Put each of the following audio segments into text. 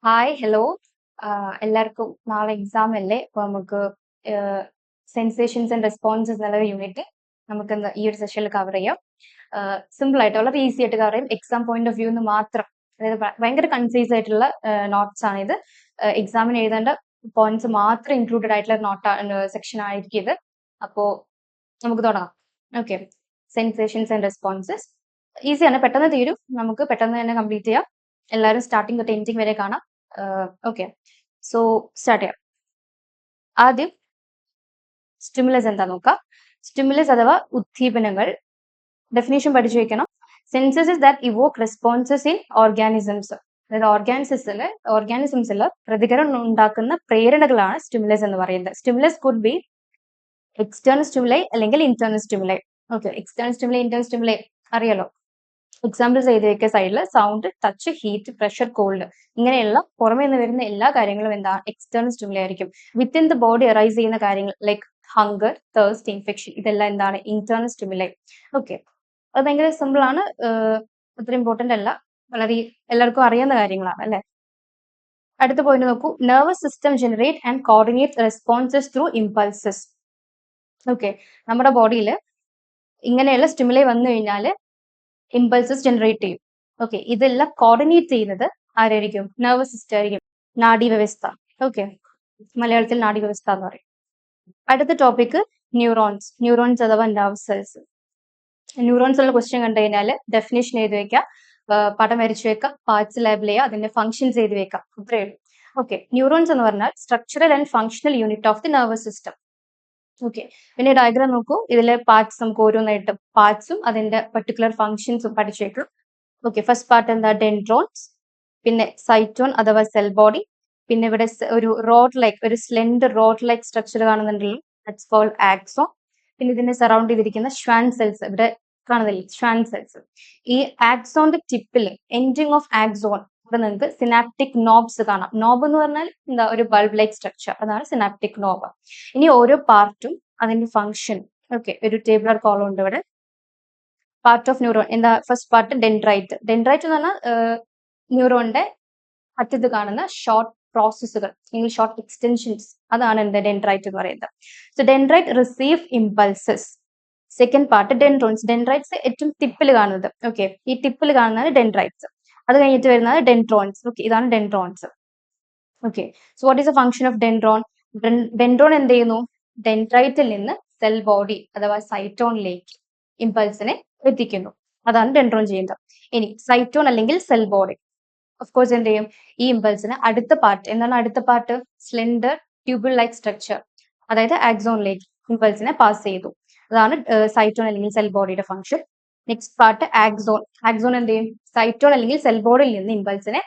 Hi, hello. എല്ലാവർക്കും നാളെ exam അല്ലേ? അപ്പൊ നമുക്ക് സെൻസേഷൻസ് ആൻഡ് റെസ്പോൺസസ് എന്നുള്ള യൂണിറ്റ് നമുക്ക് ഇന്ന് ഈ ഒരു സെഷനിൽ കവർ ചെയ്യാം. സിമ്പിൾ ആയിട്ട് വളരെ ഈസി ആയിട്ട് കവർ ചെയ്യും. എക്സാം പോയിന്റ് ഓഫ് വ്യൂ എന്ന് മാത്രം, അതായത് ഭയങ്കര കൺസൈസ് ആയിട്ടുള്ള നോട്ട്സ് ആണ് ഇത്. എക്സാമിന് എഴുതേണ്ട പോയിന്റ്സ് മാത്രം ഇൻക്ലൂഡഡ് ആയിട്ടുള്ള നോട്ട് സെക്ഷൻ ആയിരിക്കും ഇത്. അപ്പോ നമുക്ക് തുടങ്ങാം. ഓക്കെ, സെൻസേഷൻസ് ആൻഡ് റെസ്പോൺസസ് ഈസിയാണ്, പെട്ടെന്ന് തീരും, നമുക്ക് പെട്ടെന്ന് തന്നെ കംപ്ലീറ്റ് ചെയ്യാം. എല്ലാവരും സ്റ്റാർട്ടിങ് തൊട്ട് എൻഡിങ് വരെ കാണാം. ഓക്കെ, സോ സ്റ്റാർട്ട് ചെയ്യാം. ആദ്യം സ്റ്റിമുലസ് എന്താ നോക്കാം. സ്റ്റിമുലസ് അഥവാ ഉദ്ദീപനങ്ങൾ ഡെഫിനേഷൻ പഠിച്ചു വെക്കണം. Senses is that evoke responses in organisms. അതായത് ഓർഗാനിസംസിൽ പ്രതികരണം ഉണ്ടാക്കുന്ന പ്രേരണകളാണ് സ്റ്റിമുലസ് എന്ന് പറയുന്നത്. Stimulus could be external stimuli അല്ലെങ്കിൽ internal stimuli. Okay, external stimuli, internal stimuli അറിയാലോ. എക്സാമ്പിൾസ് എഴുതി വെക്കുക സൈഡിൽ. Sound, touch, heat, pressure, cold, ഇങ്ങനെയുള്ള പുറമേ നിന്ന് വരുന്ന എല്ലാ കാര്യങ്ങളും എന്താ എക്സ്റ്റേണൽ സ്റ്റിമുലൈ ആയിരിക്കും. വിത്തിൻ ദ ബോഡി അറൈസ് ചെയ്യുന്ന കാര്യങ്ങൾ ലൈക്ക് ഹങ്കർ, തേഴ്സ്റ്റ്, ഇൻഫെക്ഷൻ, ഇതെല്ലാം എന്താണ് ഇന്റേണൽ സ്റ്റിമുലൈ. ഓക്കെ, അത് ഭയങ്കര സിമ്പിൾ ആണ്, അത്ര ഇമ്പോർട്ടന്റ് അല്ല, വളരെ എല്ലാവർക്കും അറിയാവുന്ന കാര്യങ്ങളാണ് അല്ലെ. അടുത്ത പോയിന്റ് നോക്കൂ. Nervous system generate and coordinate responses through impulses. Okay, നമ്മുടെ ബോഡിയിൽ ഇങ്ങനെയുള്ള സ്റ്റിമുലൈ വന്നു കഴിഞ്ഞാൽ ഇമ്പൾസസ് ജനറേറ്റ് ചെയ്യും. ഓക്കെ, ഇതെല്ലാം കോർഡിനേറ്റ് ചെയ്യുന്നത് ആരായിരിക്കും? നെർവസ് സിസ്റ്റം ആയിരിക്കും, നാഡീവ്യവസ്ഥ. ഓക്കെ, മലയാളത്തിൽ നാഡീവ്യവസ്ഥ എന്ന് പറയും. അടുത്ത ടോപ്പിക് ന്യൂറോൺസ്. ന്യൂറോൺസ് അഥവാ നെർവ് സെൽസ്. ന്യൂറോൺസ് ഉള്ള ക്വസ്റ്റ്യൻ കണ്ടു കഴിഞ്ഞാൽ ഡെഫിനേഷൻ എഴുതി വെക്കാം, പടം വരച്ചു വെക്കാം, പാർട്സ് ലേബിൾ ചെയ്യുക, അതിന്റെ ഫംഗ്ഷൻസ് എഴുതി വെക്കാം, അത്രയേ ഉള്ളൂ. ഓക്കെ, ന്യൂറോൺസ് എന്ന് പറഞ്ഞാൽ structural and functional unit of the nervous system. Okay, പിന്നെ ഡയഗ്രാം നോക്കൂ. ഇതിലെ പാർട്സ് നമുക്ക് ഓരോന്നായിട്ട് പാർട്സും അതിന്റെ പർട്ടിക്കുലർ ഫംഗ്ഷൻസും പഠിച്ചേക്കും. ഓക്കെ, ഫസ്റ്റ് പാർട്ട് എന്താ? ഡെൻഡ്രോൺസ്, പിന്നെ സൈറ്റോൺ അഥവാ സെൽ ബോഡി, പിന്നെ ഇവിടെ ഒരു റോഡ് ലൈക്ക്, ഒരു സ്ലെൻഡർ റോഡ് ലൈക്ക് സ്ട്രക്ചർ കാണുന്നുണ്ടല്ലോ, ദാറ്റ്സ് കോൾഡ് ആക്സോൺ. പിന്നെ ഇതിനെ സറൗണ്ട് ചെയ്തിരിക്കുന്ന ഷ്വാൻ സെൽസ് ഇവിടെ കാണുന്നില്ലേ, ഷ്വാൻ സെൽസ്. ഈ ആക്സോണിന്റെ ടിപ്പിൽ എൻഡിങ് ഓഫ് ആക്സോൺ ഇവിടെ നിങ്ങൾക്ക് സിനാപ്റ്റിക് നോബ്സ് കാണാം. നോബ് എന്ന് പറഞ്ഞാൽ എന്താ? ഒരു ബൾബ് ലൈക്ക് സ്ട്രക്ചർ, അതാണ് സിനാപ്റ്റിക് നോബ്. ഇനി ഓരോ പാർട്ടും അതിന്റെ ഫംഗ്ഷൻ. ഓക്കെ, ഒരു ടേബിളർ കോളം ഉണ്ട് ഇവിടെ. പാർട്ട് ഓഫ് ന്യൂറോൺ എന്താ? First part dendrite. ഡെൻഡ്രൈറ്റ് എന്ന് പറഞ്ഞാൽ ന്യൂറോണിന്റെ അറ്റത്ത് കാണുന്ന ഷോർട്ട് പ്രോസസ്സുകൾ അല്ലെങ്കിൽ ഷോർട്ട് എക്സ്റ്റൻഷൻസ്, അതാണ് എന്ത്? ഡെൻഡ്രൈറ്റ് എന്ന് പറയുന്നത്. So dendrite receive impulses. Second part dendrons. Dendrites ഏറ്റവും ടിപ്പിൽ കാണുന്നത്. ഓക്കെ, ഈ ടിപ്പിൽ കാണുന്നത് ഡെൻഡ്രൈറ്റ്സ്. അത് കഴിഞ്ഞിട്ട് വരുന്നത് ഡെൻഡ്രോൺസ്. ഓക്കെ, ഇതാണ് dendrons. Okay, so what is the function of dendron? Dendron എന്ത് ചെയ്യുന്നു? ഡെൻഡ്രൈറ്റിൽ നിന്ന് സെൽ ബോഡി അഥവാ സൈറ്റോണിലേക്ക് ഇമ്പൾസിനെ എത്തിക്കുന്നു. അതാണ് ഡെൻഡ്രോൺ ചെയ്യുന്നത്. ഇനി സൈറ്റോൺ അല്ലെങ്കിൽ സെൽ ബോഡി ഓഫ് കോഴ്സ് എന്ത് ചെയ്യും? ഈ ഇമ്പൾസിന് അടുത്ത പാർട്ട് എന്താണ്? അടുത്ത പാർട്ട് സ്ലെൻഡർ ട്യൂബിൾ ലൈക്ക് സ്ട്രക്ചർ, അതായത് ആക്സോണിലേക്ക് ഇമ്പൾസിനെ പാസ് ചെയ്തു. അതാണ് സൈറ്റോൺ അല്ലെങ്കിൽ സെൽ ബോഡിയുടെ function. Next part axon. Axon എന്ത് ചെയ്യും? സൈറ്റോൺ അല്ലെങ്കിൽ സെൽ ബോഡിയിൽ നിന്ന് ഇമ്പൾസിനെ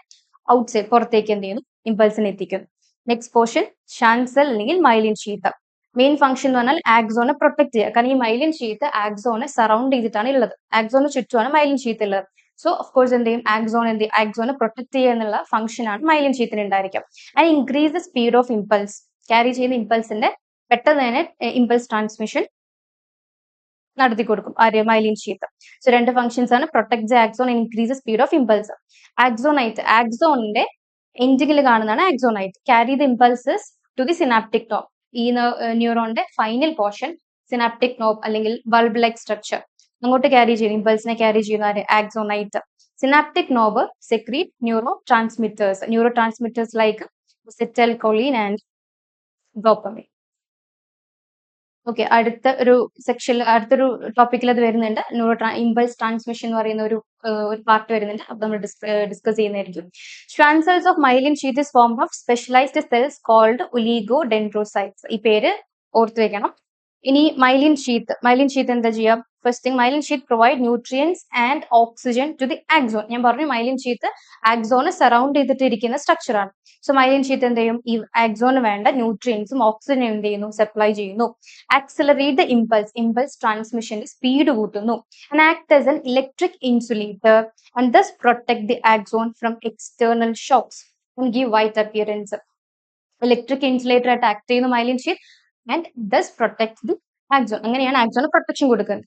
ഔട്ട് സൈഡ് പുറത്തേക്ക് എന്ത് ചെയ്യുന്നു? ഇമ്പൾസിനെ എത്തിക്കുന്നു. നെക്സ്റ്റ് പോർഷൻ ഷ്വാൻ സെൽ അല്ലെങ്കിൽ മൈലിൻ ഷീത്ത്. മെയിൻ ഫംഗ്ഷൻ എന്ന് പറഞ്ഞാൽ ആക്സോനെ പ്രൊട്ടക്ട് ചെയ്യുക. കാരണം ഈ മൈലിൻ ഷീത്ത് ആക്സോനെ സറൗണ്ട് ചെയ്തിട്ടാണ് ഉള്ളത്. ആക്സോന് ചുറ്റുമാണ് മൈലിൻ ഷീത്ത് ഉള്ളത്. സോ ഓഫ് കോഴ്സ് എന്ത് ചെയ്യും? ആക്സോനെ പ്രൊട്ടക്ട് ചെയ്യുക എന്നുള്ള ഫംഗ്ഷൻ ആണ് മൈലിൻ ഷീത്തിന് ഉണ്ടായിരിക്കും. And increase the speed of impulse. Carry ചെയ്യുന്ന ഇമ്പൾസിന്റെ പെട്ടെന്ന് തന്നെ ഇമ്പൾസ് ട്രാൻസ്മിഷൻ നടത്തി കൊടുക്കും ആര്? Myelin sheath. സോ രണ്ട് ഫംഗ്ഷൻസ് ആണ്, protect the axon, increase the speed of impulse. ആക്സോണിന്റെ എൻഡിങ്ങിൽ കാണുന്നതാണ് axonite. Carry the impulses to the synaptic knob. ഈ ന്യൂറോണിന്റെ ഫൈനൽ പോർഷൻ സിനാപ്റ്റിക് നോബ് അല്ലെങ്കിൽ ബൾബ് ലൈക്ക് സ്ട്രക്ചർ അങ്ങോട്ട് ക്യാരി ചെയ്യുന്നു. ഇമ്പൾസിനെ ക്യാരി ചെയ്യുന്ന ആര്? Axonite. Synaptic knob secrete neurotransmitters like അസെറ്റൈൽകോളിൻ and dopamine. Okay, അടുത്തൊരു ടോപ്പിക്കിൽ അത് വരുന്നുണ്ട്. ഇമ്പൾസ് ട്രാൻസ്മിഷൻ എന്ന് പറയുന്ന ഒരു പാർട്ട് വരുന്നുണ്ട്. അപ്പൊ നമ്മൾ ഡിസ്കസ് ചെയ്യുന്നതായിരിക്കും. Schwann cells of myelin sheath is form of specialised cells called oligodendrocytes. ഈ പേര് ഓർത്ത് വെക്കണം. ഇനി മൈലിൻ ഷീത്ത് എന്താ ചെയ്യാം? First thing, myelin sheath provide nutrients and oxygen to the axon. ഞാൻ പറഞ്ഞു മൈലിൻ ഷീത്ത് ആക്സോനെ സറൗണ്ട് ചെയ്തിട്ട് ഇരിക്കുന്ന സ്ട്രക്ചർ ആണ്. സോ മൈലിൻ ഷീത്ത് എന്ത് ചെയ്യും? ഈ ആക്സോന് വേണ്ട ന്യൂട്രിയൻസും ഓക്സിജനും എന്ത് ചെയ്യുന്നു? സപ്ലൈ ചെയ്യുന്നു. ആക്സിലറേറ്റ് ദ ഇമ്പൾസ് ട്രാൻസ്മിഷന്റെ സ്പീഡ് കൂട്ടുന്നു. And act as an electric insulator and thus protect the axon from external shocks and give white appearance. Electric insulator ആയിട്ട് ആക്ട് ചെയ്യുന്ന myelin sheath and thus protect the axon. അങ്ങനെയാണ് axon protection കൊടുക്കുന്നത്.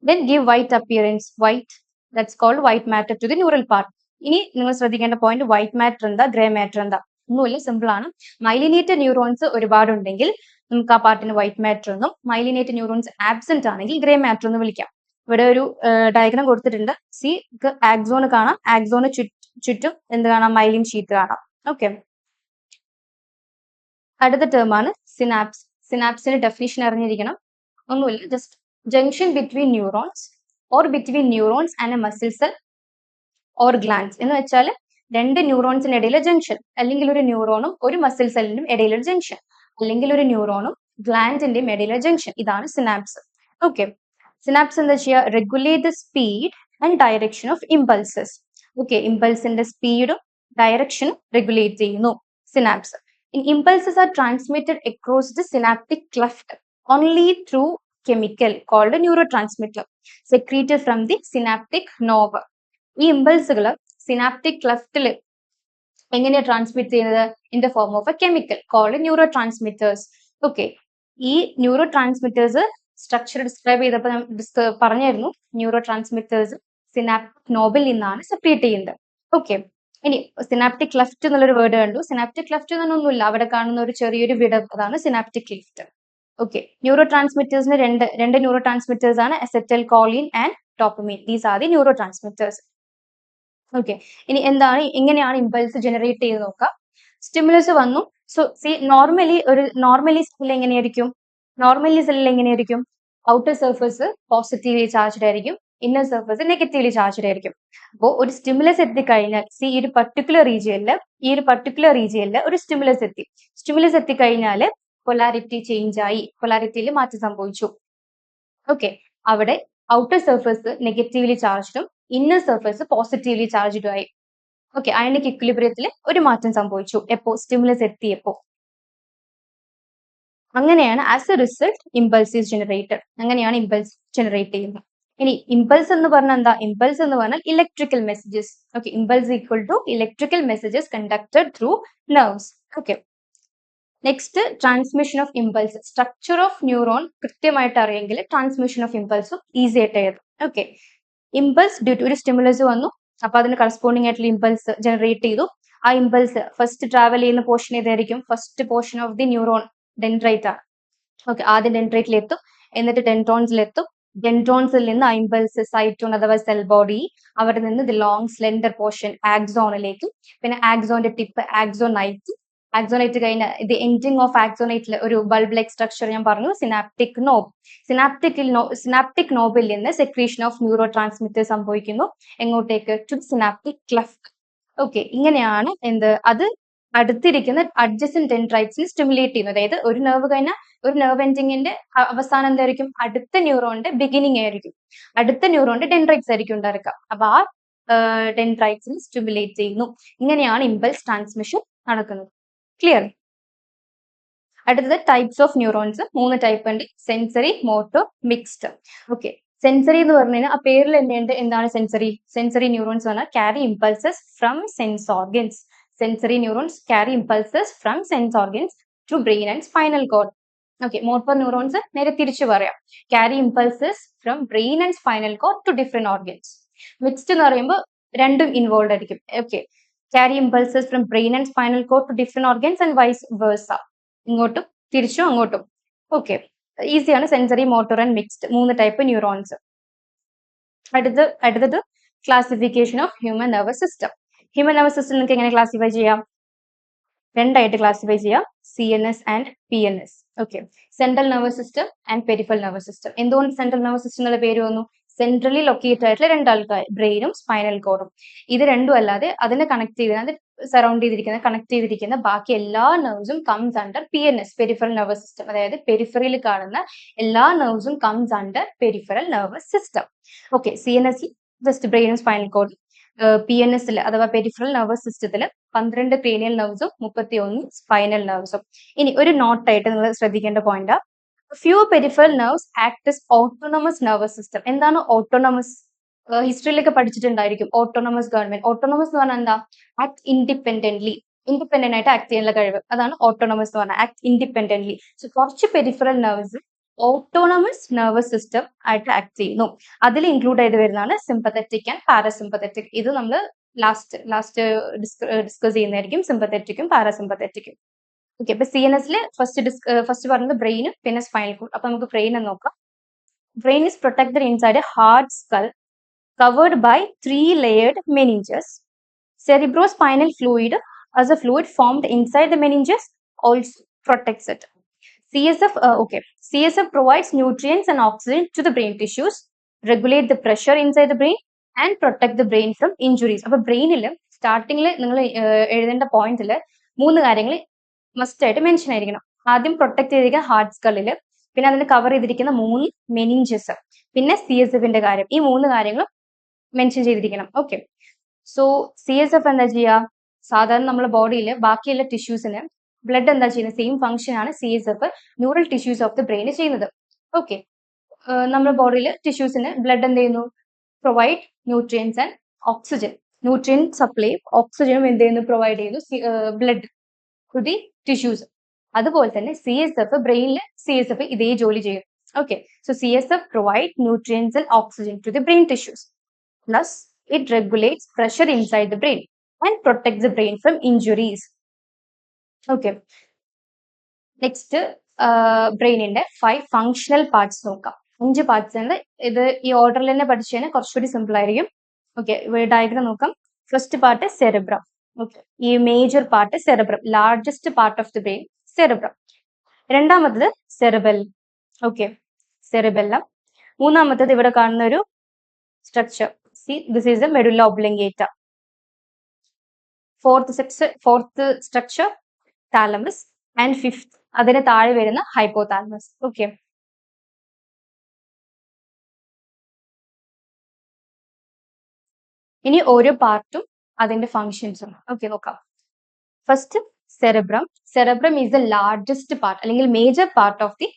Then give white appearance. White, that's called white matter to the neural part. ഇനി നിങ്ങൾ ശ്രദ്ധിക്കേണ്ട point white matter എന്താ grey matter എന്താ ഒന്നുമില്ല, സിമ്പിൾ ആണ്. മൈലിനേറ്റഡ് ന്യൂറോൺസ് ഒരുപാടുണ്ടെങ്കിൽ നമുക്ക് ആ പാർട്ടിന് വൈറ്റ് മാറ്റർ എന്നും മൈലിനേറ്റഡ് ന്യൂറോൺസ് ആബ്സെന്റ് ആണെങ്കിൽ ഗ്രേ മാറ്റർ എന്ന് വിളിക്കാം. ഇവിടെ ഒരു ഡയഗ്രാം കൊടുത്തിട്ടുണ്ട്. സി ആക്സോൺ കാണാം, ആക്സോണ് ചുറ്റും എന്ത് കാണാം, മൈലിൻ ഷീറ്റ് കാണാം. ഓക്കെ, അടുത്ത ടേം ആണ് സിനാപ്സ്. സിനാപ്സിന്റെ ഡെഫിനിഷൻ അറിഞ്ഞിരിക്കണം. ഒന്നുമില്ല, just junction between neurons or between neurons and a muscle cell or glands എന്ന് വെച്ചാൽ രണ്ട് ന്യൂറോൺസിന് ഇടയിലെ ജംഗ്ഷൻ, അല്ലെങ്കിൽ ഒരു ന്യൂറോണും ഒരു മസിൽ സെല്ലിനും ഇടയിലൊരു ജംഗ്ഷൻ, അല്ലെങ്കിൽ ഒരു ന്യൂറോണും ഗ്ലാൻഡിന്റെയും ഇടയിലെ ജംഗ്ഷൻ, ഇതാണ് സിനാപ്സ്. ഓക്കെ, സിനാപ്സ് എന്താ ചെയ്യുക, regulate the speed and direction of impulses. Okay, ഇമ്പൾസിന്റെ സ്പീഡും ഡയറക്ഷനും റെഗുലേറ്റ് ചെയ്യുന്നു synapse. Impulses are transmitted across the synaptic cleft only through chemical called a neurotransmitter secreted from the synaptic knob. ഈ ഇമ്പൾസുകൾ synaptic ക്ലഫ്റ്റിൽ എങ്ങനെയാണ് transmit ചെയ്യുന്നത്? In the form of a chemical called neurotransmitters. Okay, ഈ neurotransmitters structure describe ചെയ്തപ്പോൾ പറഞ്ഞായിരുന്നു, neuro-transmitters synaptic Nobil നിന്നാണ് separate ചെയ്യുന്നത്. Okay, ഇനി synaptic cleft എന്നുള്ളൊരു വേർഡ് കണ്ടു. സിനാപ്റ്റിക് ക്ലഫ്റ്റ് എന്നൊന്നുമില്ല, അവിടെ കാണുന്ന ഒരു ചെറിയൊരു വിടവ്, അതാണ് സിനാപ്റ്റിക് ക്ലഫ്റ്റ്. ഓക്കെ, ന്യൂറോ ട്രാൻസ്മിറ്റേഴ്സിന് രണ്ട് ന്യൂറോ ട്രാൻസ്മിറ്റേഴ്സ് ആണ്, acetylcholine and dopamine. These are the neurotransmitters. Okay, ഇനി എന്താണ്, എങ്ങനെയാണ് ഇമ്പൾസ് ജനറേറ്റ് ചെയ്ത് നോക്കാം. സ്റ്റിമുലസ് വന്നു. സോ സി നോർമലി സെല്ലിൽ എങ്ങനെയായിരിക്കും, ഔട്ടർ സർഫേസ് പോസിറ്റീവ്ലി ചാർജ്ഡ് ആയിരിക്കും, ഇന്നർ സർഫേസ് നെഗറ്റീവ്ലി ചാർജ്ഡ് ആയിരിക്കും. അപ്പോൾ ഒരു സ്റ്റിമുലസ് എത്തിക്കഴിഞ്ഞാൽ ഈ ഒരു പർട്ടിക്കുലർ റീജിയനിൽ ഒരു സ്റ്റിമുലസ് എത്തിക്കഴിഞ്ഞാൽ പൊലാരിറ്റി ചേഞ്ച് ആയി, പൊലാരിറ്റിയിൽ മാറ്റം സംഭവിച്ചു. ഓക്കെ, അവിടെ ഔട്ടർ സർഫേസ് നെഗറ്റീവ്ലി ചാർജ്ഡും ഇന്നർ സർഫേസ് പോസിറ്റീവ്ലി ചാർജ്ഡും ആയി. ഓക്കെ, അയണിക് ഇക്വിലിബ്രിയത്തിൽ ഒരു മാറ്റം സംഭവിച്ചു എപ്പോ, സ്റ്റിമുലസ് എത്തിയപ്പോ. അങ്ങനെയാണ് as a result impulse is generated. അങ്ങനെയാണ് ഇമ്പൾസ് ജനറേറ്റ് ചെയ്യുന്നത്. ഇനി ഇമ്പൾസ് എന്ന് പറഞ്ഞാൽ എന്താ, ഇമ്പൾസ് എന്ന് പറഞ്ഞാൽ electrical messages. Okay, impulse equal to electrical messages conducted through nerves. Okay, next transmission of impulse. Structure of neuron കൃത്യമായിട്ട് അറിയെങ്കിൽ ട്രാൻസ്മിഷൻ ഓഫ് ഇമ്പൾസും ഈസി ആയിട്ട് എഴുതും. ഓക്കെ, ഇമ്പൾസ് ഡ്യൂ ടു ഒരു സ്റ്റിമുലസ് വന്നു, അപ്പൊ അതിന് കറസ്പോണ്ടിങ് ആയിട്ടുള്ള ഇമ്പൾസ് ജനറേറ്റ് ചെയ്തു. ആ ഇമ്പൾസ് ഫസ്റ്റ് ട്രാവൽ ചെയ്യുന്ന പോർഷൻ ഏതായിരിക്കും, first portion of the neuron dendrite ആണ്. ഓക്കെ, ആദ്യം ഡെൻഡ്രൈറ്റിലെത്തും, എന്നിട്ട് ഡെൻഡ്രോൺസിലെത്തും. ഡെൻഡ്രോൺസിൽ നിന്ന് ആ ഇമ്പൾസ് സൈറ്റോൺ അഥവാ സെൽ ബോഡി, അവിടെ നിന്ന് ദി ലോങ് സ്ലെൻഡർ പോർഷൻ ആക്സോണിലേക്ക്, പിന്നെ ആക്സോണിന്റെ ടിപ്പ് ആക്സോണൈറ്റ് കഴിഞ്ഞ ദി എൻഡിങ് ഓഫ് ആക്സോണൈറ്റിൽ ഒരു ബൾബ് ലൈക്ക് സ്ട്രക്ചർ ഞാൻ പറഞ്ഞു, സിനാപ്റ്റിക് നോബ്. സിനാപ്റ്റിക് നോബിൽ നിന്ന് സെക്രീഷൻ ഓഫ് ന്യൂറോ ട്രാൻസ്മിറ്റർ സംഭവിക്കുന്നു. എങ്ങോട്ടേക്ക്, ടു സിനാപ്റ്റിക് ക്ലഫ്റ്റ്. ഓക്കെ, ഇങ്ങനെയാണ് അത് അടുത്തിരിക്കുന്ന അഡ്ജസന്റ് ഡെൻഡ്രൈറ്റ്സിനെ സ്റ്റിമുലേറ്റ് ചെയ്യുന്നത്. അതായത് ഒരു നെർവ് കഴിഞ്ഞാൽ ഒരു നെർവ് എൻഡിങ്ങിന്റെ അവസാനം എന്തായിരിക്കും, അടുത്ത ന്യൂറോണിന്റെ ബിഗിനിങ് ആയിരിക്കും, അടുത്ത ന്യൂറോണിന്റെ ഡെൻഡ്രൈറ്റ്സ് ആയിരിക്കും ഉണ്ടായിരിക്കുക. അപ്പൊ ആ ഡെൻഡ്രൈറ്റ്സിനെ സ്റ്റിമുലേറ്റ് ചെയ്യുന്നു. ഇങ്ങനെയാണ് ഇമ്പൾസ് ട്രാൻസ്മിഷൻ നടക്കുന്നത്. ക്ലിയർ? അടുത്തത് ടൈപ്സ് ഓഫ് ന്യൂറോൺസ്. 3 ടൈപ്പ് ഉണ്ട്, sensory, motor, mixed. Okay, sensory എന്ന് പറഞ്ഞു കഴിഞ്ഞാൽ ആ പേരിൽ തന്നെ എന്താണ് സെൻസറി ന്യൂറോൺസ് പറഞ്ഞാൽ carry impulses from sense organs. Sensory neurons carry impulses from sense organs to brain and spinal cord. Okay, motor neurons നേരെ തിരിച്ചു പറയാം, carry impulses from brain and spinal cord to different organs. Mixed എന്ന് പറയുമ്പോൾ രണ്ടും involve ആയിരിക്കും. Okay, carry impulses from brain and spinal cord to different organs and vice versa. ഇങ്ങോട്ടും തിരിച്ചും അങ്ങോട്ടും. ഓക്കെ, ഈസിയാണ്. Sensory, motor and mixed, 3 type neurons. അടുത്തത് classification of human nervous system. Human nervous system നിങ്ങൾക്ക് എങ്ങനെ ക്ലാസിഫൈ ചെയ്യാം? 2 ആയിട്ട് ക്ലാസിഫൈ ചെയ്യാം, CNS and PNS. Okay, central nervous system and peripheral nervous system. എന്തുകൊണ്ട് സെൻട്രൽ നെർവസ് സിസ്റ്റം എന്നുള്ള പേര് വന്നു? സെൻട്രലി ലൊക്കേറ്റ് ആയിട്ടുള്ള 2 ആൾക്കാർ, ബ്രെയിനും സ്പൈനൽ കോഡും. ഇത് രണ്ടും അല്ലാതെ അതിനെ കണക്ട് ചെയ്തിരിക്കുന്ന ബാക്കി എല്ലാ നെർവ്സും comes under PNS, peripheral nervous system. അതായത് പെരിഫറിയിൽ കാണുന്ന എല്ലാ നെർവ്സും comes under peripheral nervous system. Okay, CNS just ബ്രെയിനും സ്പൈനൽ കോഡും, PNS അഥവാ പെരിഫറൽ നെർവസ് സിസ്റ്റത്തിൽ 12 ക്രേനിയൽ നെർവ്സും 31 സ്പൈനൽ നെർവ്സും. ഇനി ഒരു നോട്ടായിട്ട് നിങ്ങൾ ശ്രദ്ധിക്കേണ്ട point, few peripheral nerves act as autonomous nervous system. എന്താണ് ഓട്ടോണമസ്? ഹിസ്റ്ററിയിലൊക്കെ പഠിച്ചിട്ടുണ്ടായിരിക്കും. Autonomous government. ഓട്ടോണമസ് എന്ന് പറഞ്ഞാൽ എന്താ? ആക്ട് ഇൻഡിപെൻഡന്റ് ആയിട്ട് ആക്ട് ചെയ്യാനുള്ള കഴിവ്, അതാണ് ഓട്ടോണമസ് എന്ന് പറഞ്ഞാൽ, ആക്ട് ഇൻഡിപെൻഡന്റ്ലി. സോ കുറച്ച് peripheral nerves autonomous nervous system ആയിട്ട് ആക്ട് ചെയ്യുന്നു. അതിൽ ഇൻക്ലൂഡ് ചെയ്ത് വരുന്നതാണ് സിമ്പത്തറ്റിക് ആൻഡ് പാരസിമ്പത്തറ്റിക്. ഇത് നമ്മൾ ലാസ്റ്റ് ഡിസ്കസ് ചെയ്യുന്നതായിരിക്കും സിമ്പത്തറ്റിക്കും പാരാസിമ്പത്തറ്റിക്കും. ഓക്കെ, അപ്പൊ CNS ഫസ്റ്റ് പറഞ്ഞത് ബ്രെയിനും പിന്നെ സ്പൈനൽ കോഡ്. അപ്പൊ നമുക്ക് ബ്രെയിൻ എന്ന് നോക്കാം. Brain is protected inside a hard skull covered by 3-layered meninges. Cerebrospinal fluid, as a fluid formed inside the meninges, also protects it. CSF provides nutrients and oxygen to the brain tissues, regulate the pressure inside the brain, and protect the brain from injuries. അപ്പോൾ ബ്രെയിനിൽ സ്റ്റാർട്ടിങ്ങിൽ നിങ്ങൾ എഴുതേണ്ട പോയിന്റിൽ 3 കാര്യങ്ങൾ must ആയിട്ട് mention ആയിരിക്കണം. ആദ്യം പ്രൊട്ടക്ട് ചെയ്തിരിക്കുന്ന ഹാർഡ് സ്കളിൽ, പിന്നെ അതിന് കവർ ചെയ്തിരിക്കുന്ന 3 മെനിഞ്ചസ്, പിന്നെ CSFന്റെ കാര്യം. ഈ 3 കാര്യങ്ങളും മെൻഷൻ ചെയ്തിരിക്കണം. ഓക്കെ, സോ CSF എന്താ ചെയ്യുക? സാധാരണ നമ്മുടെ ബോഡിയിൽ ബാക്കിയുള്ള ടിഷ്യൂസിന് ബ്ലഡ് എന്താ ചെയ്യുന്നത്? സെയിം ഫംഗ്ഷൻ ആണ് CSF neural tissues of the brain ചെയ്യുന്നത്. ഓക്കെ, നമ്മുടെ ബോഡിയിൽ ടിഷ്യൂസിന് ബ്ലഡ് എന്ത് ചെയ്യുന്നു? Provide nutrients and oxygen. Nutrient supply, ഓക്സിജനും എന്ത് ചെയ്യുന്നു? പ്രൊവൈഡ് ചെയ്യുന്നു ബ്ലഡ് ടു ദി ടിഷ്യൂസ്. അതുപോലെ തന്നെ CSF ബ്രെയിനിൽ CSF ഇതേ ജോലി ചെയ്യും. Okay, so CSF provide nutrients and oxygen to the brain tissues. Plus it regulates pressure inside the brain and protects the brain from injuries. Okay, next ബ്രെയിനിന്റെ 5 functional parts നോക്കാം. 5 parts ഉണ്ട്. ഇത് ഈ ഓർഡറിൽ തന്നെ പഠിച്ചു കഴിഞ്ഞാൽ കുറച്ചുകൂടി സിമ്പിൾ ആയിരിക്കും. ഓക്കെ, ഡയഗ്രാം നോക്കാം. First part cerebrum. ഓക്കെ, ഈ major part cerebrum, largest part of the brain cerebrum. രണ്ടാമത്തത് സെറിബെല്ലം. Okay, cerebellum. മൂന്നാമത്തത് ഇവിടെ കാണുന്ന ഒരു structure, see this is the medulla oblongata. Fourth structure thalamus, and fifth അതിന് താഴെ വരുന്ന hypothalamus. Okay, ഇനി ഓരോ പാർട്ടും അതിന്റെ ഫങ്ഷൻസും നോക്കാം. First cerebrum. Cerebrum is the largest part അല്ലെങ്കിൽ major part of the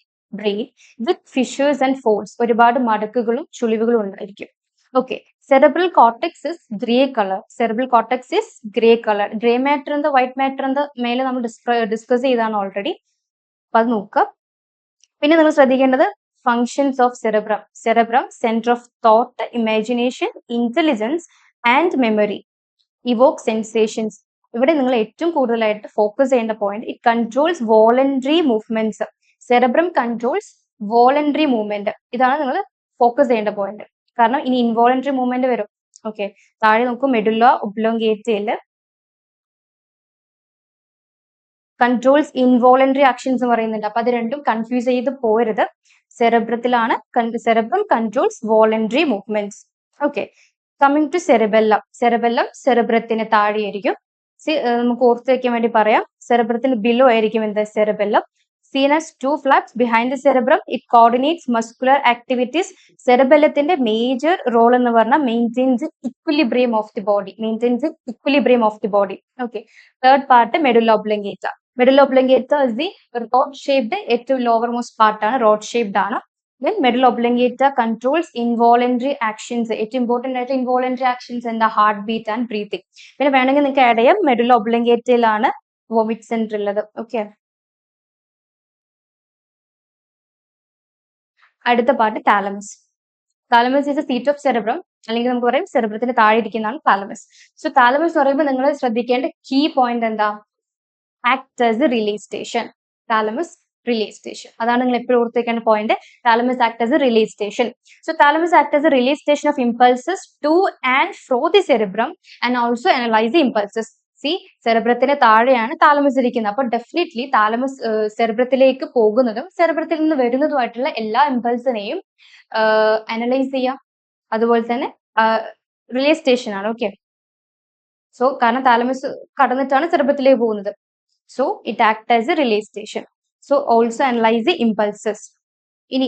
brain with fissures and folds. ഒരുപാട് മടക്കുകളും ചുളിവുകളും ഉണ്ടായിരിക്കും. Okay, cerebral cortex is grey color. Cerebral cortex is grey color. Grey matter and the white matter and the മേലെ നമ്മൾ discuss ചെയ്താണ് already. അപ്പൊ അത് നോക്കുക. പിന്നെ നിങ്ങൾ ശ്രദ്ധിക്കേണ്ടത് functions of cerebrum. Cerebrum centre of thought, imagination, intelligence and memory, Evoque sensations. ഇവിടെ നിങ്ങൾ ഏറ്റവും കൂടുതലായിട്ട് ഫോക്കസ് ചെയ്യേണ്ട point, it controls voluntary movements. Cerebrum controls voluntary movement. ഇതാണ് നിങ്ങൾ ഫോക്കസ് ചെയ്യേണ്ട പോയിന്റ്. കാരണം ഇനി ഇൻവോളണ്ടറി മൂവ്മെന്റ് വരും. ഓക്കെ, താഴെ നോക്കൂ, മെഡുല്ല ഒബ്ലോങ്കേറ്റയില് കൺട്രോൾസ് ഇൻവോളണ്ടറി ആക്ഷൻസ് എന്ന് പറയുന്നുണ്ട്. അപ്പൊ അത് രണ്ടും കൺഫ്യൂസ് ചെയ്ത് പോരുത്. സെറിബ്രത്തിലാണ് cerebrum controls voluntary movements. Okay, coming to cerebellum. Cerebellum സെറിബ്രത്തിന് താഴെയായിരിക്കും. നമുക്ക് ഓർത്ത് വെക്കാൻ വേണ്ടി പറയാം, സെറിബ്രത്തിന് ബിലോ ആയിരിക്കും എന്ത്? Cerebellum. Seen as 2 flaps behind the cerebrum, it coordinates muscular activities. Cerebellത്തിന്റെ മേജർ റോൾ എന്ന് പറഞ്ഞാൽ maintains equilibrium of the body. Okay, third part medulla oblongata. Medulla oblongata is the rod shaped, ഏറ്റവും ലോവർ മോസ്റ്റ് പാർട്ടാണ്, rod shaped ആണ്. Then medulla oblongata controls involuntary actions. ഏറ്റവും important ആയിട്ട് involuntary actions എന്താ? Heart beat and breathing. പിന്നെ വേണമെങ്കിൽ നിങ്ങൾക്ക് add ചെയ്യാം, മെഡുല്ല ഒബ്ലോങ്കേറ്റയിലാണ് വോമിറ്റ് സെന്റർ ഉള്ളത്. ഓക്കെ, അടുത്ത part thalamus. Thalamus is a seat of cerebrum, അല്ലെങ്കിൽ നമുക്ക് പറയും സെറിബ്രത്തിന് താഴെ ഇരിക്കുന്നതാണ് താലമസ്. സോ താലമസ് എന്ന് പറയുമ്പോൾ നിങ്ങൾ ശ്രദ്ധിക്കേണ്ട കീ പോയിന്റ് എന്താ? Act as a relay station. Thalamus relay station, അതാണ് നിങ്ങൾ എപ്പോഴും ഓർത്തേക്കേണ്ട point. Thalamus act as a relay station. So thalamus act as a relay station of impulses to and fro the cerebrum and also analyse the impulses. സെറിബ്രത്തിന് താഴെയാണ് thalamus ഇരിക്കുന്നത്. അപ്പൊ definitely താലമസ് സെറിബ്രത്തിലേക്ക് പോകുന്നതും സെറിബ്രത്തിൽ നിന്ന് വരുന്നതുമായിട്ടുള്ള എല്ലാ ഇമ്പൾസിനെയും അനലൈസ് ചെയ്യാം. അതുപോലെ തന്നെ റിലേ സ്റ്റേഷൻ ആണ്. ഓക്കെ, സോ കാരണം താലമസ് കടന്നിട്ടാണ് സെറിബ്രത്തിലേക്ക് പോകുന്നത്. So it act as a relay station. So also analyse the impulses. ഇനി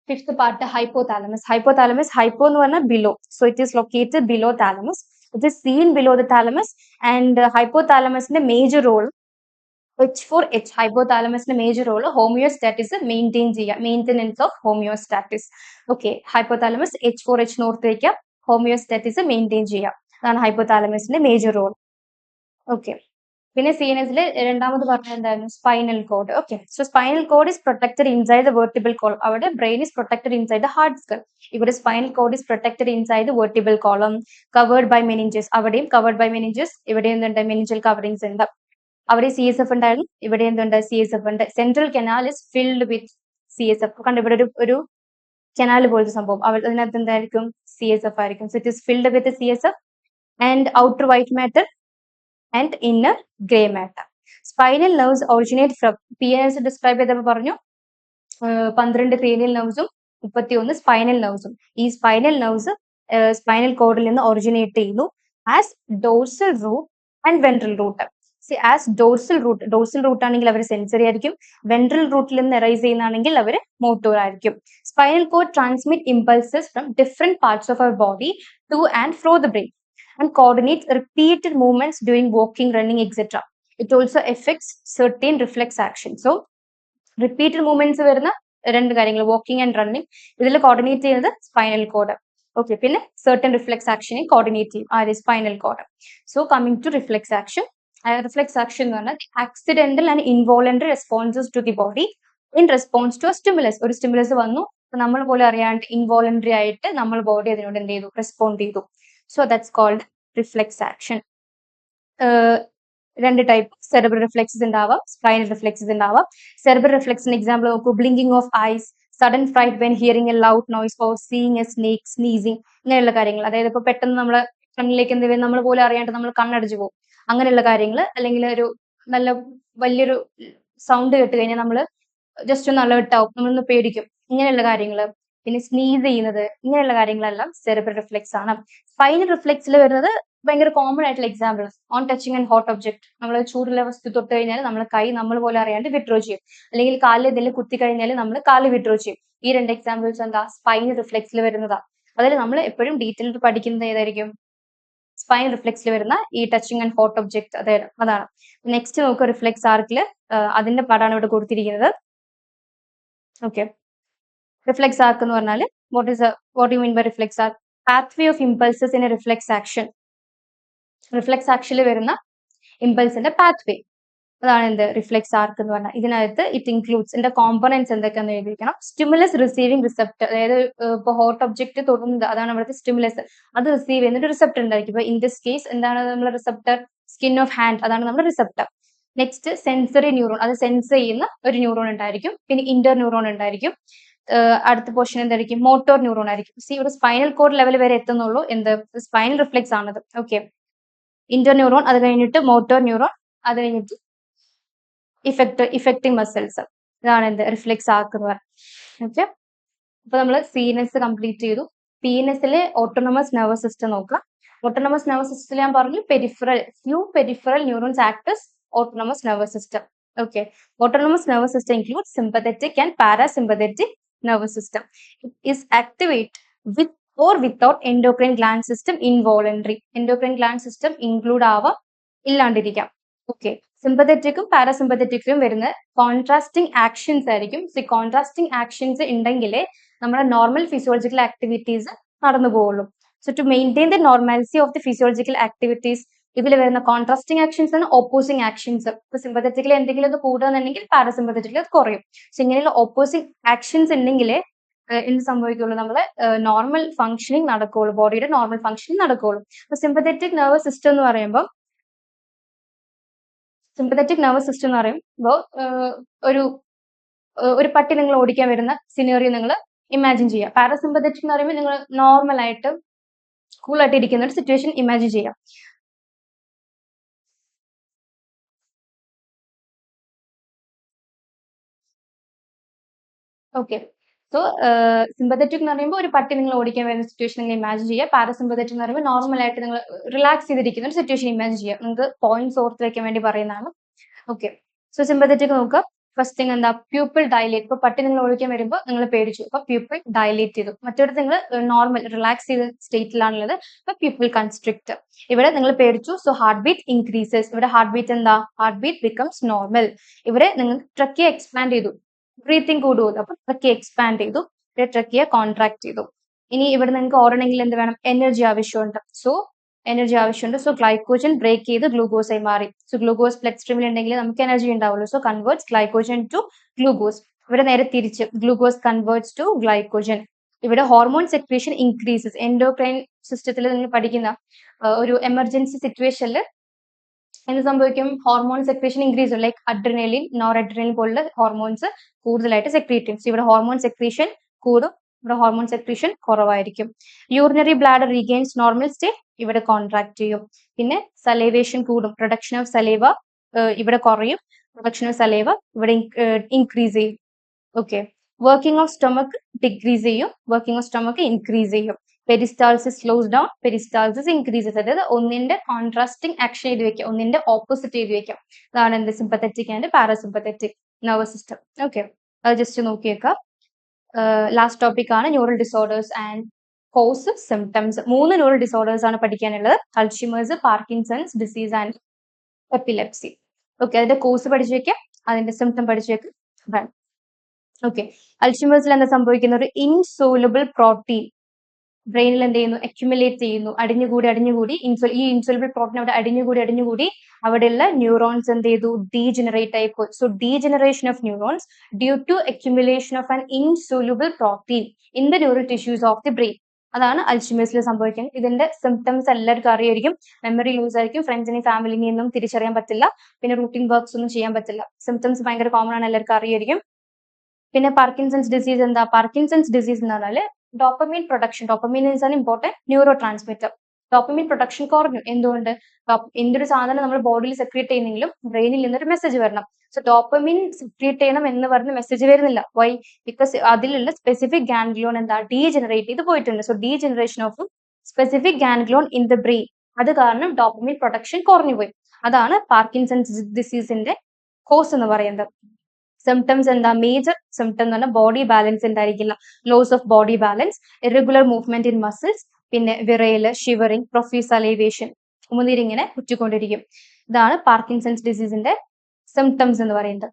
ഫിഫ്ത് പാർട്ട് ഹൈപ്പോതാലമസ്. ഹൈപ്പോ എന്ന് പറഞ്ഞാൽ below. So it is located below thalamus. It is seen below the thalamus, and hypothalamus in the major role, H4H, hypothalamus in the major role, homeostasis maintenance of homeostasis. Okay, hypothalamus H4H north homeostasis maintain cheya. That's hypothalamus in the major role. Okay, പിന്നെ CNS രണ്ടാമത് പറഞ്ഞത് എന്തായിരുന്നു? Spinal cord. Okay, so spinal cord is protected inside the vertebral column. അവിടെ brain is protected inside the hard skull. ഇവിടെ spinal cord is protected inside the vertebral column, covered by meninges. അവിടെയും covered by meninges, ഇവിടെ എന്തുണ്ട്? Meningeal coverings ഉണ്ട്. അവിടെ CSF ഉണ്ടായിരുന്നു, ഇവിടെ എന്തുണ്ട്? CSF ഉണ്ട്. Central canal is filled with CSF. കണ്ട് ഇവിടെ ഒരു കനാൽ പോലത്തെ സംഭവം, അതിനകത്ത് എന്തായിരിക്കും? CSF ആയിരിക്കും. So it is filled with CSF and outer white matter and inner gray matter. Spinal nerves originate from PNS describe ചെയ്തപ്പോൾ പറഞ്ഞു 12 cranial nervesഉം 31 spinal nervesഉം. ഈ spinal nerves spinal cordൽ നിന്ന് originate ചെയ്യുന്നു as dorsal root and ventral root. See, as dorsal root ആണെങ്കിൽ അവർ sensory ആയിരിക്കും, ventral റൂട്ടിൽ നിന്ന് arise ചെയ്യുന്നതാണെങ്കിൽ അവർ മോട്ടോർ ആയിരിക്കും. Spinal cord transmit impulses from different parts of our body to and fro the brain and coordinates repeated movements during walking, running, etc. It also affects certain reflex actions. So, repeated movements വരുന്ന രണ്ട് കാര്യങ്ങൾ, walking and running, ഇതിൽ coordinate ചെയ്യുന്നത് spinal cord. Okay, പിന്നെ certain reflex action coordinate ചെയ്യും ആര്? Spinal cord. So coming to reflex action. Reflex action എന്ന് പറഞ്ഞാൽ accidental and involuntary responses to the body in response to stimulus. ഒരു stimulus വന്നു, നമ്മൾ പോലും അറിയാണ്ട് ഇൻവോളണ്ടറി ആയിട്ട് നമ്മൾ ബോഡി അതിനോട് എന്ത് ചെയ്തു? റെസ്പോണ്ട് ചെയ്തു. So that's called reflex action. രണ്ട് ടൈപ്പ് സെറിബ്രൽ റിഫ്ലെക്സസ് ഉണ്ടാവാം, സ്പൈനൽ റിഫ്ലെക്സസ് ഉണ്ടാവാം. സെറിബ്രൽ റിഫ്ലെക്സിന് എക്സാമ്പിൾ നോക്കൂ, blinking of eyes, sudden fright when hearing a loud noise or seeing a snake, sneezing, ഇങ്ങനെയുള്ള കാര്യങ്ങൾ. അതായത് ഇപ്പൊ പെട്ടെന്ന് നമ്മളെ കണ്ണിലേക്ക് എന്ത് നമ്മൾ പോലും അറിയാണ്ട് നമ്മൾ കണ്ണടച്ചു പോകും, അങ്ങനെയുള്ള കാര്യങ്ങൾ. അല്ലെങ്കിൽ ഒരു നല്ല വലിയൊരു സൗണ്ട് കേട്ട് കഴിഞ്ഞാൽ നമ്മൾ ജസ്റ്റ് ഒന്ന് അലേർട്ട് ആവും, നമ്മളൊന്ന് പേടിക്കും, ഇങ്ങനെയുള്ള കാര്യങ്ങൾ. പിന്നെ സ്നീസ് ചെയ്യുന്നത്, ഇങ്ങനെയുള്ള കാര്യങ്ങളെല്ലാം സെറിബ്രൽ റിഫ്ലെക്സ് ആണ്. സ്പൈനൽ റിഫ്ലെക്സിൽ വരുന്നത് ഭയങ്കര കോമൺ ആയിട്ടുള്ള example, on touching and hot object. നമ്മൾ ചൂടുള്ള വസ്തു തൊട്ട് കഴിഞ്ഞാൽ നമ്മൾ കൈ നമ്മൾ പോലും അറിയാണ്ട് വിഡ്രോ ചെയ്യും, അല്ലെങ്കിൽ കാലിൽ എന്തെങ്കിലും കുത്തി കഴിഞ്ഞാൽ നമ്മൾ കാല് വിഡ്രോ ചെയ്യും. ഈ രണ്ട് എക്സാമ്പിൾസ് എന്താ? സ്പൈനൽ റിഫ്ലെക്സിൽ വരുന്നതാ. അതിൽ നമ്മൾ എപ്പോഴും ഡീറ്റെയിൽ പഠിക്കുന്നത് ഏതായിരിക്കും? സ്പൈനൽ റിഫ്ലെക്സിൽ വരുന്ന ഈ ടച്ചിങ് ആൻഡ് ഹോട്ട് ഒബ്ജക്ട്, അതാണ്. നെക്സ്റ്റ് നമുക്ക് റിഫ്ലെക്സ് ആർക്കിൽ അതിന്റെ പടമാണ് ഇവിടെ കൊടുത്തിരിക്കുന്നത്. ഓക്കെ, റിഫ്ലെക്സ് ആർക്ക് എന്ന് പറഞ്ഞാൽ what do you mean by reflex arc? Pathway of impulses in a reflex action. Reflex ആക്ഷനിൽ വരുന്ന ഇമ്പൾസിന്റെ പാത്വേ, അതാണ് എന്ത്? റിഫ്ലെക്സ് ആർക്ക് എന്ന് പറഞ്ഞാൽ. ഇതിനകത്ത് ഇറ്റ് ഇൻക്ലൂഡ്സ്, ഇതിന്റെ കോമ്പണൻസ് എന്തൊക്കെയാന്ന് എഴുതിയിരിക്കണം. സ്റ്റിമുലസ് റിസീവിംഗ് റിസെപ്റ്റർ, അതായത് ഇപ്പൊ ഹോട്ട് ഒബ്ജക്ട് തൊടുന്നത്, അതാണ് അവിടുത്തെ സ്റ്റിമുലസ്. അത് റിസീവ് ചെയ്യുന്ന ഒരു റിസെപ്റ്റർ ഉണ്ടായിരിക്കും. ഇപ്പൊ ഇൻ ദിസ് കേസ് എന്താണ് നമ്മുടെ റിസെപ്റ്റർ? സ്കിൻ ഓഫ് ഹാൻഡ്, അതാണ് നമ്മുടെ റിസെപ്റ്റർ. നെക്സ്റ്റ് സെൻസറി ന്യൂറോൺ, അത് സെൻസ് ചെയ്യുന്ന ഒരു ന്യൂറോൺ ഉണ്ടായിരിക്കും. പിന്നെ ഇന്റർ ന്യൂറോൺ ഉണ്ടായിരിക്കും. അടുത്ത പോർഷൻ എന്തായിരിക്കും? മോട്ടോർ ന്യൂറോൺ ആയിരിക്കും. സി, ഇവിടെ സ്പൈനൽ കോഡ് ലെവൽ വരെ എത്തുന്നുള്ളൂ. എന്ത്? സ്പൈനൽ റിഫ്ലെക്സ് ആണത്. ഓക്കെ, ഇന്റർ ന്യൂറോൺ, അത് കഴിഞ്ഞിട്ട് മോട്ടോർ ന്യൂറോൺ, അത് കഴിഞ്ഞിട്ട് ഇഫക്റ്റിംഗ് മസിൽസ്. ഇതാണ് എന്ത്? റിഫ്ലെക്സ് ആർക്ക് എന്ന് പറയുന്നത്. ഓക്കെ, അപ്പൊ നമ്മൾ CNS കംപ്ലീറ്റ് ചെയ്തു. PNSലെ ഓട്ടോണമസ് നെർവസ് സിസ്റ്റം നോക്കാം. ഓട്ടോണമസ് നെർവസ് സിസ്റ്റം ഞാൻ പറഞ്ഞു, few peripheral neurons act as autonomous nervous system. Okay, autonomous nervous system includes sympathetic and parasympathetic nervous system. It is activate with or without endocrine gland system involuntary. Endocrine gland system include ആവാം, ഇല്ലാണ്ടിരിക്കാം. Okay, സിമ്പത്തറ്റിക്കും പാരാസിമ്പത്തറ്റിക്കും വരുന്ന contrasting actions ആയിരിക്കും. So contrasting actions ഉണ്ടെങ്കിലേ നമ്മുടെ normal physiological activities നടന്നു പോവുള്ളൂ. So to maintain the normality of the physiological activities, ഇതിൽ വരുന്ന കോൺട്രാസ്റ്റിംഗ് ആക്ഷൻസ് ആണ് ഓപ്പോസിംഗ് ആക്ഷൻസ്. ഇപ്പൊ സിമ്പത്തറ്റിക്കൽ എന്തെങ്കിലും അത് കൂടുകയെന്നുണ്ടെങ്കിൽ പാരാസിമ്പത്തറ്റിക്കൽ അത് കുറയും. സോ ഇങ്ങനെയുള്ള ഓപ്പോസിംഗ് ആക്ഷൻസ് ഉണ്ടെങ്കിലേ എന്ത് സംഭവിക്കുള്ളൂ? നമ്മളെ നോർമൽ ഫംഗ്ഷനിങ് നടക്കുകയുള്ളൂ, ബോഡിയുടെ നോർമൽ ഫംഗ്ഷനിങ് നടക്കുകയുള്ളൂ. അപ്പൊ സിമ്പത്തറ്റിക് നെർവസ് സിസ്റ്റം എന്ന് പറയുമ്പോൾ ഒരു പട്ടി നിങ്ങൾ ഓടിക്കാൻ വരുന്ന സിനേറിയോ നിങ്ങൾ ഇമാജിൻ ചെയ്യുക. പാരാസിമ്പത്തറ്റിക് എന്ന് പറയുമ്പോൾ നിങ്ങൾ നോർമൽ ആയിട്ട് കൂൾ ആയിട്ട് ഇരിക്കുന്ന ഒരു സിറ്റുവേഷൻ ഇമാജിൻ ചെയ്യാം. ഓക്കെ, സോ സിമ്പത്തറ്റിക് എന്ന് പറയുമ്പോൾ ഒരു പട്ടി നിങ്ങൾ ഓടിക്കാൻ വരുന്ന സിറ്റുവേഷൻ നിങ്ങൾ ഇമാജിൻ ചെയ്യുക. പാരാസിമ്പത്തറ്റിക് എന്ന് പറയുമ്പോൾ നോർമൽ ആയിട്ട് നിങ്ങൾ റിലാക്സ് ചെയ്തിരിക്കുന്ന ഒരു സിറ്റുവേഷൻ ഇമാജിൻ ചെയ്യുക. നിങ്ങൾക്ക് പോയിന്റ്സ് ഓർത്ത് വെക്കാൻ വേണ്ടി പറയുന്നതാണ്. ഓക്കെ, സോ സിമ്പത്തറ്റിക് നോക്കുക. ഫസ്റ്റ് തിങ് എന്താ? Pupil dilate. ഇപ്പൊ പട്ടി നിങ്ങൾ ഓടിക്കാൻ വരുമ്പോൾ നിങ്ങൾ പേടിച്ചു, അപ്പൊ പ്യൂപ്പിൾ ഡയലേറ്റ് ചെയ്തു. മറ്റൊരു നിങ്ങൾ നോർമൽ റിലാക്സ് ചെയ്ത സ്റ്റേറ്റിലാണുള്ളത്, അപ്പൊ പ്യൂപ്പിൾ കൺസ്ട്രിക്ട്. ഇവിടെ നിങ്ങൾ പേടിച്ചു, സോ ഹാർട്ട് ബീറ്റ് ഇൻക്രീസസ്. ഇവിടെ ഹാർട്ട് ബീറ്റ് എന്താ? Heart beat becomes normal. ഇവിടെ നിങ്ങൾ ട്രക്കിയ എക്സ്പാൻഡ് ചെയ്തു, ബ്രീത്തിങ് കൂടുമല്ലോ, അപ്പൊ ട്രക്കിയ എക്സ്പാൻഡ് ചെയ്തു, ട്രക്കിയ കോൺട്രാക്ട് ചെയ്തു. ഇനി ഇവിടെ നിങ്ങൾക്ക് ഓടണമെങ്കിൽ എന്ത് വേണം? എനർജി ആവശ്യമുണ്ട്. സോ എനർജി ആവശ്യമുണ്ട്. സോ ഗ്ലൈക്കോജൻ ബ്രേക്ക് ചെയ്ത് ഗ്ലൂക്കോസായി മാറി. സോ ഗ്ലൂക്കോസ് ബ്ലഡ് സ്ട്രീമിൽ ഉണ്ടെങ്കിൽ നമുക്ക് എനർജി ഉണ്ടാവുള്ളൂ. So converts glycogen to glucose. ഇവിടെ നേരെ തിരിച്ച് ഗ്ലൂക്കോസ് കൺവേർട്സ് ടു ഗ്ലൈക്കോജൻ. ഇവിടെ ഹോർമോൺ സെക്രീഷൻ ഇൻക്രീസസ്. എൻഡോക്രൈൻ സിസ്റ്റത്തിൽ നിങ്ങൾ പഠിക്കുന്ന ഒരു എമർജൻസി സിറ്റുവേഷനിൽ എന്ത് സംഭവിക്കും? ഹോർമോൺ സെക്രീഷൻ ഇൻക്രീസ് ചെയ്യും. ലൈക്ക് അഡ്രിനലിൻ, നോർ അഡ്രിനലിൻ പോലുള്ള ഹോർമോൺസ് കൂടുതലായിട്ട് സെക്രീറ്റ് ചെയ്യും. സോ ഇവിടെ ഹോർമോൺ സെക്രീഷൻ കൂടും, ഇവിടെ ഹോർമോൺ സെക്രീഷൻ കുറവായിരിക്കും. Urinary bladder regains normal state, ഇവിടെ കോൺട്രാക്ട് ചെയ്യും. പിന്നെ സലൈവേഷൻ കൂടും, പ്രൊഡക്ഷൻ ഓഫ് സലൈവ ഇവിടെ കുറയും, പ്രൊഡക്ഷൻ ഓഫ് സലൈവ ഇവിടെ ഇൻക്രീസ് ചെയ്യും. Okay, working of stomach decrease ചെയ്യും, വർക്കിംഗ് ഓഫ് സ്റ്റൊമക്ക് ഇൻക്രീസ് ചെയ്യും. Peristalsis slows down, peristalsis increases. അതായത് ഒന്നിന്റെ കോൺട്രാസ്റ്റിംഗ് ആക്ഷൻ ചെയ്ത് വെക്കാം, ഒന്നിന്റെ ഓപ്പോസിറ്റ് ചെയ്ത് വെക്കാം. അതാണ് എന്ത്? Sympathetic and parasympathetic nervous system. Okay, അത് ജസ്റ്റ് നോക്കിയേക്കാം. ലാസ്റ്റ് ടോപ്പിക് ആണ് neural disorders and cause symptoms. 3 neural disorders ആണ് പഠിക്കാനുള്ളത്. Alzheimer's, Parkinson's disease and epilepsy. Okay, അതിന്റെ കോസ് പഠിച്ചു വെക്കാം, അതിന്റെ സിംറ്റം പഠിച്ചു വെക്കാം. ഓക്കെ, അൾഷിമേഴ്സിൽ എന്താ സംഭവിക്കുന്നത്? ഒരു ഇൻസോലുബിൾ പ്രോട്ടീൻ ബ്രെയിനിൽ എന്ത് ചെയ്യുന്നു? അക്യുമുലേറ്റ് ചെയ്യുന്നു, അടിഞ്ഞുകൂടി ഈ ഇൻസോലുബിൾ പ്രോട്ടീൻ അവിടെ അടിഞ്ഞുകൂടി അവിടെയുള്ള ന്യൂറോൺസ് എന്ത് ചെയ്തു? ഡീജനറേറ്റ് ആയി പോയി. So degeneration of neurons due to accumulation of an insoluble protein in the neural tissues of the brain. അതാണ് അൾഷിമേഴ്സിൽ സംഭവിക്കുന്നത്. ഇതിന്റെ സിംറ്റംസ് എല്ലാവർക്കും അറിയായിരിക്കും. മെമ്മറി ലൂസ് ആയിരിക്കും, ഫ്രണ്ട്സിനെയും ഫാമിലിനെയും ഒന്നും തിരിച്ചറിയാൻ പറ്റില്ല, പിന്നെ റൂട്ടീൻ വർക്ക്സ് ഒന്നും ചെയ്യാൻ പറ്റില്ല. സിംറ്റംസ് ഭയങ്കര കോമൺ ആണ്, എല്ലാവർക്കും അറിയായിരിക്കും. പിന്നെ പാർക്കിൻസൺസ് ഡിസീസ് എന്താ? പാർക്കിൻസൺസ് ഡിസീസ് എന്ന് പറഞ്ഞാൽ ഡോപ്പമീൻ പ്രൊഡക്ഷൻ, ഡോപ്പമീൻ ആണ് important neuro transmitter. Dopamine production കുറഞ്ഞു. എന്തുകൊണ്ട്? എന്തൊരു സാധനം നമ്മൾ ബോഡിയിൽ സെക്രീറ്റ് ചെയ്യുന്നെങ്കിലും ബ്രെയിനിൽ നിന്നൊരു മെസ്സേജ് വരണം. സോ ഡോപ്പമീൻ സെക്രീറ്റ് ചെയ്യണം എന്ന് പറഞ്ഞ് മെസ്സേജ് വരുന്നില്ല. വൈ? ബിക്കോസ് അതിലുള്ള സ്പെസിഫിക് ഗാൻഗ്ലിയോൺ എന്താ? ഡീജനറേറ്റ് ചെയ്ത് പോയിട്ടുണ്ട്. So degeneration of specific ganglion in the brain, അത് കാരണം ഡോപ്പമീൻ പ്രൊഡക്ഷൻ കുറഞ്ഞു പോയി. അതാണ് പാർക്കിൻസൺസ് ഡിസീസിന്റെ കോസ് എന്ന് പറയുന്നത്. സിംറ്റംസ് എന്താ? മേജർ സിംറ്റം എന്ന് പറഞ്ഞാൽ ബോഡി ബാലൻസ് ഉണ്ടായിരിക്കില്ല, loss of body balance, irregular movement in muscles, പിന്നെ വിറയല്, ഷിവറിംഗ്, പ്രൊഫ്യൂസ് സലൈവേഷൻ, ഉമിനീരിങ്ങനെ ഉറ്റിക്കൊണ്ടിരിക്കും. ഇതാണ് പാർക്കിൻസൺസ് ഡിസീസിന്റെ സിംറ്റംസ് എന്ന് പറയുന്നത്.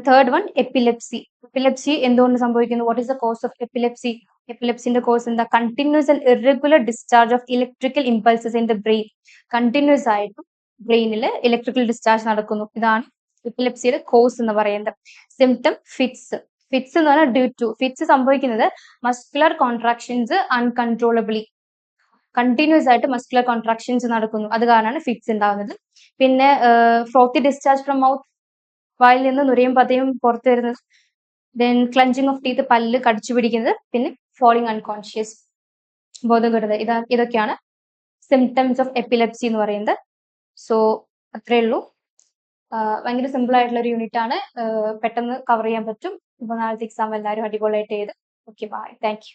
Third one, epilepsy. എപ്പിലെപ്സി എന്തുകൊണ്ട് സംഭവിക്കുന്നു? What is the cause of epilepsy? എപ്പിലെപ്സിന്റെ കോസ് എന്താ? Continuous and irregular discharge of electrical impulses in the brain. Continuous ആയിട്ട് ബ്രെയിനിൽ ഇലക്ട്രിക്കൽ ഡിസ്ചാർജ് നടക്കുന്നു. ഇതാണ് എപ്പിലെപ്സിയുടെ കോസ് എന്ന് പറയുന്നത്. Symptom fits. ഫിറ്റ്സ് എന്ന് പറഞ്ഞാൽ ഡ്യൂ ടു, ഫിറ്റ്സ് സംഭവിക്കുന്നത് മസ്കുലർ കോൺട്രാക്ഷൻസ് അൺകൺട്രോളബിളി, കണ്ടിന്യൂസ് ആയിട്ട് മസ്കുലർ കോൺട്രാക്ഷൻസ് നടക്കുന്നു, അത് കാരണമാണ് ഫിറ്റ്സ് ഉണ്ടാകുന്നത്. പിന്നെ ഫ്രോത്തി ഡിസ്ചാർജ് ഫ്രം മൗത്ത്, വായിൽ നിന്ന് നുരയും പതയും പുറത്തു വരുന്നത്. ദെൻ ക്ലഞ്ചിങ് ഓഫ് ടീത്ത്, പല്ല് കടിച്ചു പിടിക്കുന്നത്. പിന്നെ ഫോളിങ് അൺകോൺഷ്യസ്, ബോധകെടുത. ഇതൊക്കെയാണ് സിംറ്റംസ് ഓഫ് എപ്പിലെപ്സി എന്ന് പറയുന്നത്. സോ അത്രേ ഉള്ളൂ. ഭയങ്കര സിമ്പിൾ ആയിട്ടുള്ള ഒരു യൂണിറ്റ് ആണ്, പെട്ടെന്ന് കവർ ചെയ്യാൻ പറ്റും. ഇപ്പൊ നാളത്തെ എക്സാം എല്ലാവരും അടിപൊളിയായിട്ട് ചെയ്ത്. Okay, bye, thank U.